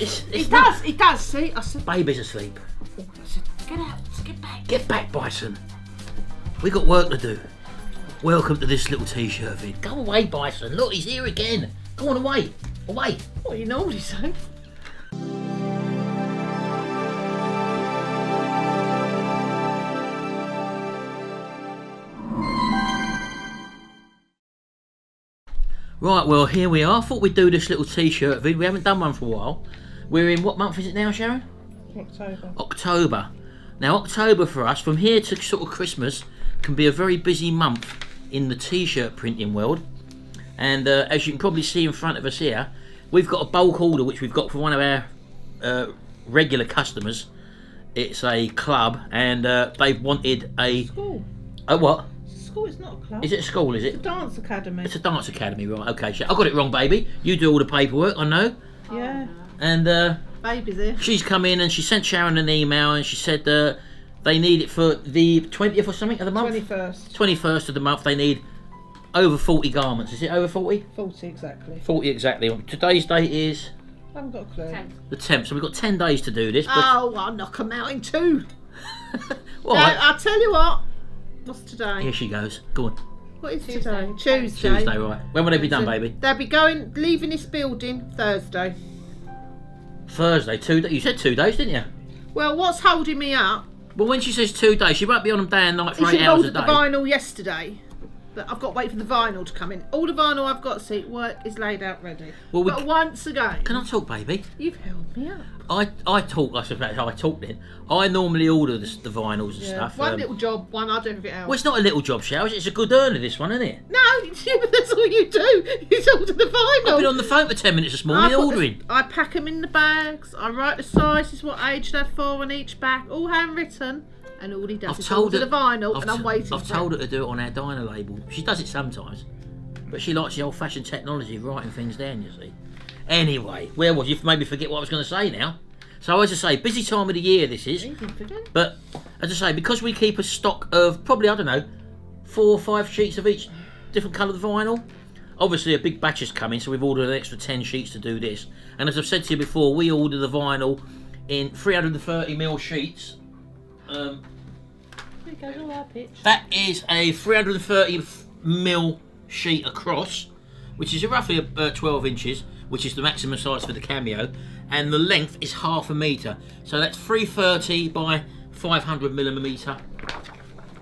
He does. See, I said. Baby's asleep. I said, get out. Get back. Get back, Bison. We got work to do. Welcome to this little t-shirt vid. Go away, Bison. Look, he's here again. Go on, away. Away. What you normally say? Right, well, here we are. Thought we'd do this little t-shirt vid. We haven't done one for a while. We're in, what month is it now, Sharon? October. October. Now, October for us, from here to sort of Christmas, can be a very busy month in the t-shirt printing world. And as you can probably see in front of us here, we've got a bulk order which we've got for one of our regular customers. It's a club, and they've wanted a... School. A what? School, it's not a club. Is it a school, is it? It's a dance academy. It's a dance academy, right. Okay, I got it wrong, baby. You do all the paperwork, I know. Yeah. And baby's here. she's come in and she sent Sharon an email and she said they need it for the 20th or something of the month? 21st. 21st of the month. They need over 40 garments. Is it over 40? 40 exactly. 40 exactly. Today's date is... I haven't got a clue. 10th. The 10th. So we've got 10 days to do this. But... Oh, I'll knock them out in 2. Well, Now, I'll tell you what. What's today? here she goes. Go on. What is Tuesday. today? Tuesday. Tuesday, right. When will they be done, baby? They'll be leaving this building Thursday. Thursday. 2 days. You said 2 days, didn't you? Well, what's holding me up? Well, when she says 2 days, she won't be on them day and night for You 8 should have hours a ordered the day. vinyl yesterday. But I've got to wait for the vinyl to come in. All the vinyl I've got to see work is laid out ready. Well, but once again, Can I talk, baby? you've held me up. I talk, I suppose I talk then. I normally order the vinyls and stuff. One little job, one I do everything else. Well, it's not a little job, Sharon. It's a good earner, this one, isn't it? No, but that's all you do. You order the vinyl. I've been on the phone for 10 minutes this morning ordering. I pack them in the bags. I write the sizes, what age they're for on each bag, all handwritten. And all he does is order the vinyl, and I'm waiting. I've told her to do it on our diner label. She does it sometimes, but she likes the old-fashioned technology of writing things down, you see. Anyway, where was you? Made me forget what I was going to say now. So as I say, busy time of the year this is. But as I say, because we keep a stock of probably, I don't know, 4 or 5 sheets of each different coloured vinyl. Obviously a big batch is coming, so we've ordered an extra 10 sheets to do this. And as I've said to you before, we order the vinyl in 330mm sheets. That is a 330mm sheet across, which is roughly 12 inches, which is the maximum size for the cameo, and the length is 1/2 metre. So that's 330 by 500mm,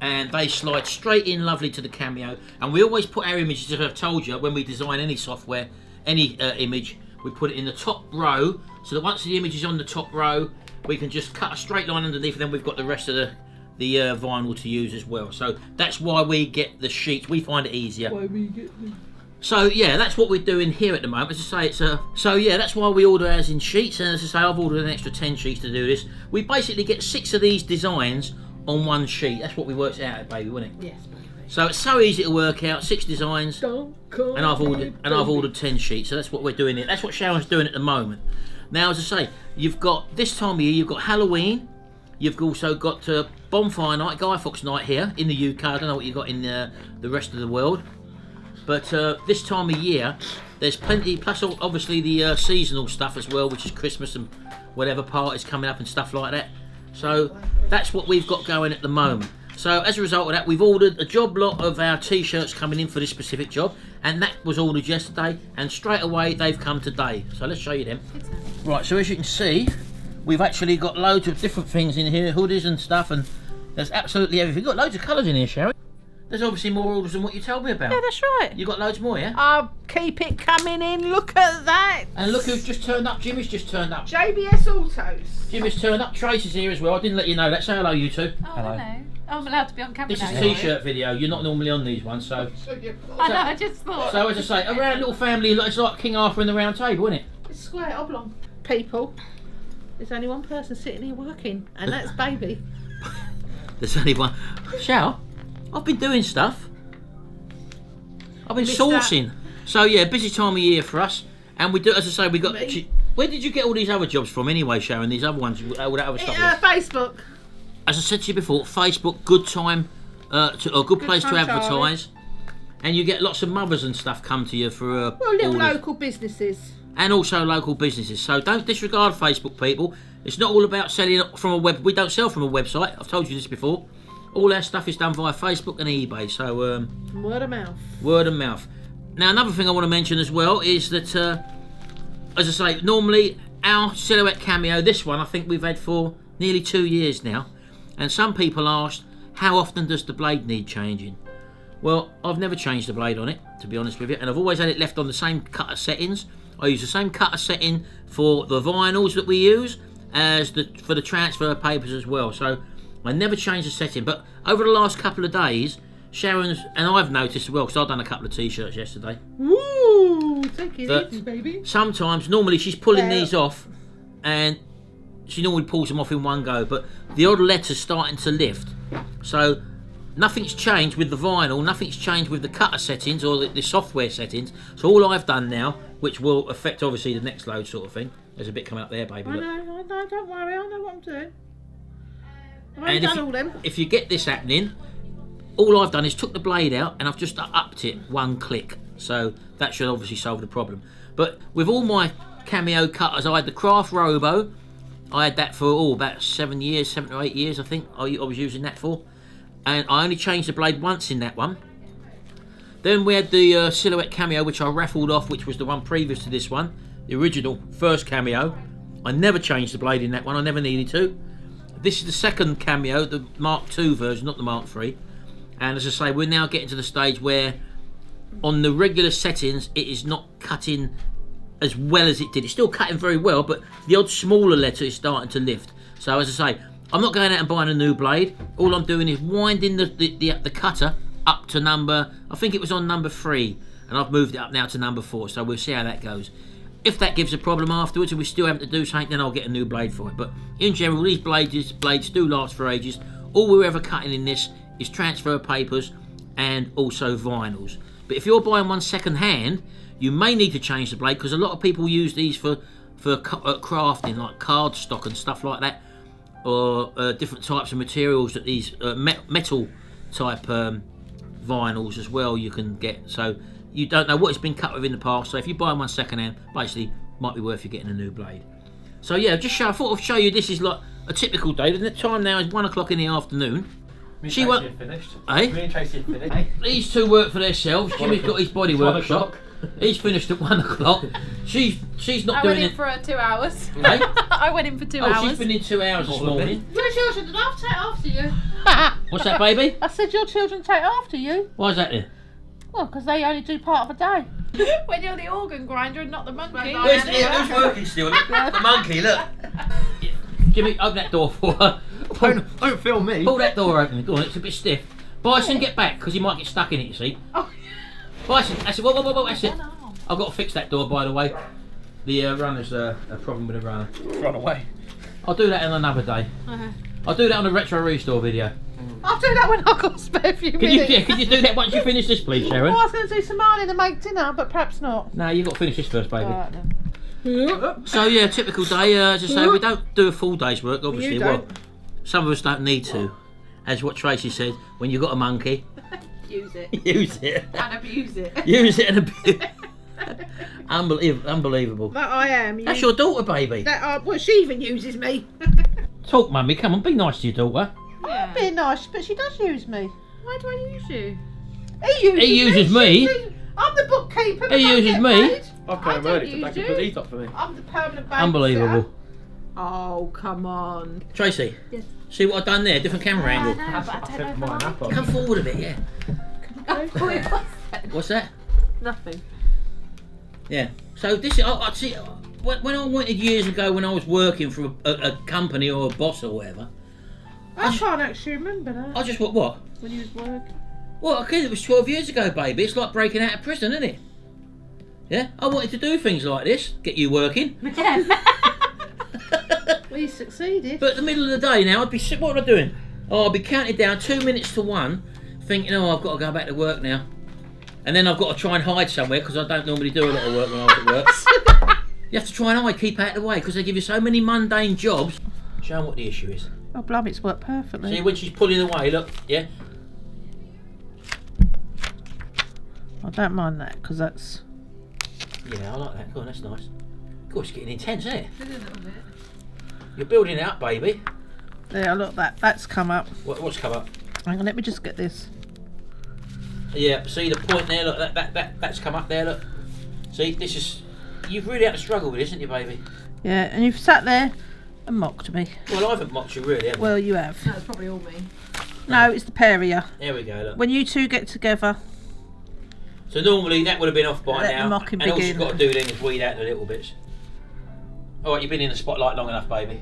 and they slide straight in lovely to the cameo. And we always put our images, as I've told you, when we design any software, any image, we put it in the top row, so that once the image is on the top row, we can just cut a straight line underneath, and then we've got the rest of the vinyl to use as well. So that's why we get the sheets. We find it easier. Why we get them? So yeah, that's what we're doing here at the moment. As I say, it's so yeah, that's why we order ours in sheets. And as I say, I've ordered an extra 10 sheets to do this. We basically get 6 of these designs on one sheet. That's what we worked out at, baby, wasn't it? Yes, baby. So it's so easy to work out. 6 designs, and I've ordered 10 sheets. So that's what we're doing here. That's what Sharon's doing at the moment. Now, as I say, you've got this time of year. You've got Halloween. You've also got Bonfire Night, Guy Fawkes Night here in the UK. I don't know what you've got in the rest of the world. But this time of year, there's plenty, plus obviously the seasonal stuff as well, which is Christmas and whatever parties coming up and stuff like that. So that's what we've got going at the moment. So as a result of that, we've ordered a job lot of our t-shirts coming in for this specific job, and that was ordered yesterday, and straight away they've come today. So let's show you them. Right, so as you can see, we've actually got loads of different things in here, hoodies and stuff, and there's absolutely everything. We've got loads of colours in here, Sharon. There's obviously more orders than what you told me about. Yeah, that's right. You got loads more, yeah? I'll keep it coming in. Look at that. And look who's just turned up. Jimmy's just turned up. JBS Autos. Jimmy's turned up. Tracy's here as well. I didn't let you know that. Say hello, you two. Oh, hello. Oh, I'm allowed to be on camera This now. is a t-shirt video. You're not normally on these ones, so... I know, I just thought. So as I say, a round little family, it's like King Arthur and the Round Table, isn't it? It's square oblong. People. There's only one person sitting here working, and that's baby. There's only one. Shall? I've been doing stuff. I've been sourcing. So yeah, busy time of year for us. And we do, as I say, we got... Where did you get all these other jobs from anyway, Sharon? These other ones, all that other stuff? Facebook. As I said to you before, Facebook, good time, a good place to advertise. And you get lots of mothers and stuff come to you for well, little local businesses. and also local businesses. So don't disregard Facebook, people. It's not all about selling from a web. We don't sell from a website. I've told you this before. All our stuff is done via Facebook and eBay. So word of mouth. Word of mouth. Now another thing I want to mention as well is that, as I say, normally our silhouette cameo, this one I think we've had for nearly 2 years now, and some people asked, how often does the blade need changing? Well, I've never changed the blade on it, to be honest with you, and I've always had it left on the same cutter settings. I use the same cutter setting for the vinyls that we use as for the transfer papers as well, so I never change the setting. But over the last couple of days, Sharon's, and I've noticed as well, because I've done a couple of t-shirts yesterday. Woo! Take it easy, baby. Sometimes, normally she's pulling these off, and she normally pulls them off in one go, but the odd letter's starting to lift. So nothing's changed with the vinyl, nothing's changed with the cutter settings or the software settings. So all I've done now, which will affect obviously the next load sort of thing. There's a bit coming up there, baby. I know, don't worry, I know what I'm doing. I've And done all them. if you get this happening, all I've done is took the blade out and I've just upped it 1 click. So that should obviously solve the problem. But with all my cameo cutters, I had the Craft Robo. I had that for about 7 years, 7 or 8 years I think I was using that for. And I only changed the blade once in that one. Then we had the Silhouette Cameo, which I raffled off, which was the one previous to this one. The original first Cameo. I never changed the blade in that one, I never needed to. This is the second Cameo, the Mark II version, not the Mark III. And as I say, we're now getting to the stage where on the regular settings it is not cutting as well as it did. It's still cutting very well, but the odd smaller letter is starting to lift. So as I say, I'm not going out and buying a new blade. All I'm doing is winding the cutter up to number, I think it was on number 3, and I've moved it up now to number 4, so we'll see how that goes. If that gives a problem afterwards and we still having to do something, then I'll get a new blade for it. But in general, these blades do last for ages. All we're ever cutting in this is transfer papers and also vinyls. But if you're buying one second hand, you may need to change the blade, because a lot of people use these for crafting, like cardstock and stuff like that, or different types of materials that these metal type vinyls as well you can get. So you don't know what it's been cut with in the past, so if you buy one second hand, basically might be worth you getting a new blade. So yeah, I thought I'd show you, this is like a typical day. The time now is 1 o'clock in the afternoon. She won't finished. Eh? Me and Tracy had finished. These two work for themselves. Jimmy's got his body workshop. He's finished at 1 o'clock. She's not doing it. I went in for 2 hours. Eh? I went in for 2 hours. Oh, she's been in 2 hours this morning. Your children love take after you. What's that, baby? I said your children take after you. Why is that then? Well, because they only do part of a day. When you're the organ grinder and not the monkey. Who's working still? The monkey, look. Jimmy, open that door for her. Don't film me. Pull that door open. Go on, it's a bit stiff. Bison, get back, because you might get stuck in it, you see. Oh. Bison, that's it. Whoa, that's it. I've got to fix that door, by the way. The runner's a problem with the runner. Run away. I'll do that on another day. I'll do that on a retro restore video. I'll do that when I've got a spare few minutes. Can you do that once you finish this, please, Sharon? Well, I was going to do some ironing and make dinner, but perhaps not. No, you've got to finish this first, baby. Right, then. So yeah, typical day. As I say, we don't do a full day's work, obviously. You Well, don't. some of us don't need to. As what Tracy said, when you've got a monkey, Use it. use it. And abuse it. Use it and abuse it. Unbelievable. That I am. That's your daughter, baby. Well, she even uses me. Talk, mummy. Come on, be nice to your daughter. I'm being nice, but she does use me. Why do I use you? He uses me. I'm the bookkeeper. He uses me. I've got him early to back and put these up for me. I'm the permanent babysitter. Unbelievable. Oh, come on. Tracy. Yes. See what I've done there? Different camera angle. No, but I don't know mine up on. Come forward a bit, yeah. What's that? Nothing. Yeah. So this, I see. When I wanted years ago, when I was working for a company or a boss or whatever, I can't actually remember that. I just what? When you was working. Well, okay, it was 12 years ago, baby. It's like breaking out of prison, isn't it? Yeah. I wanted to do things like this, get you working. Well, you succeeded. But in the middle of the day now, I'd be what am I doing? Oh, I'd be counted down 2 minutes to 1, thinking, oh, I've got to go back to work now. And then I've got to try and hide somewhere, because I don't normally do a lot of work when I was at work. You have to try and hide, keep out of the way, because they give you so many mundane jobs. Show them what the issue is. Oh, blimey, it's worked perfectly. See, when she's pulling away, look, yeah? I don't mind that, because that's... Yeah, I like that. Go on, that's nice. God, it's getting intense, isn't it? A little bit. You're building it up, baby. There, look, that's come up. What's come up? Hang on, let me just get this. Yeah, see the point there, look, that's come up there, look. See, this is, you've really had to struggle with this, haven't you, baby? Yeah, and you've sat there and mocked me. Well, I haven't mocked you really, have I? Well, you have. No, it's probably all me. No, it's the pair of you. There we go, look. When you two get together. So normally that would have been off by Let now. the mocking and all begin. you've got to do then is weed out the little bits. Alright, you've been in the spotlight long enough, baby.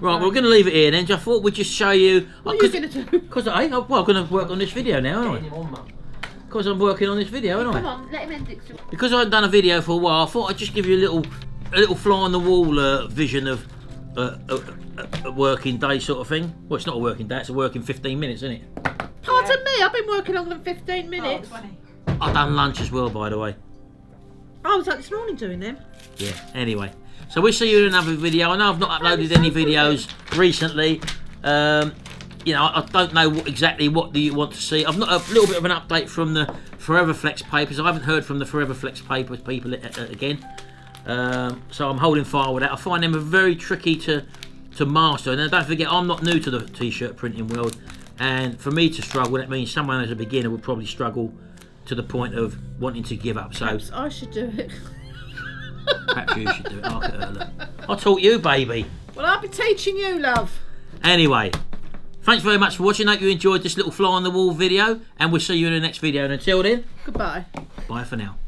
Right, we're going to leave it here then. I thought we'd just show you... What are you going to do? Because I'm going to work on this video now, aren't I? Because I'm working on this video, aren't I? Come on, let him end it. Because I haven't done a video for a while, I thought I'd just give you a little fly on the wall vision of a working day sort of thing. Well, it's not a working day, it's a working 15 minutes, isn't it? Pardon me, I've been working longer than 15 minutes. Oh, 20. I've done lunch as well, by the way. I was up this morning doing them. Yeah, anyway. So we'll see you in another video. I know I've not uploaded any videos recently. You know, I don't know exactly what do you want to see. I've not a little bit of an update from the Forever Flex papers. I haven't heard from the Forever Flex papers people again. So I'm holding fire with that. I find them very tricky to master. And don't forget, I'm not new to the t-shirt printing world. And for me to struggle, that means someone as a beginner would probably struggle to the point of wanting to give up. So Perhaps I should do it. perhaps you should do it. Look at her, look. I taught you, baby. Well, I'll be teaching you, love. Anyway, thanks very much for watching. I hope you enjoyed this little fly on the wall video, and we'll see you in the next video. And until then, Goodbye. bye for now.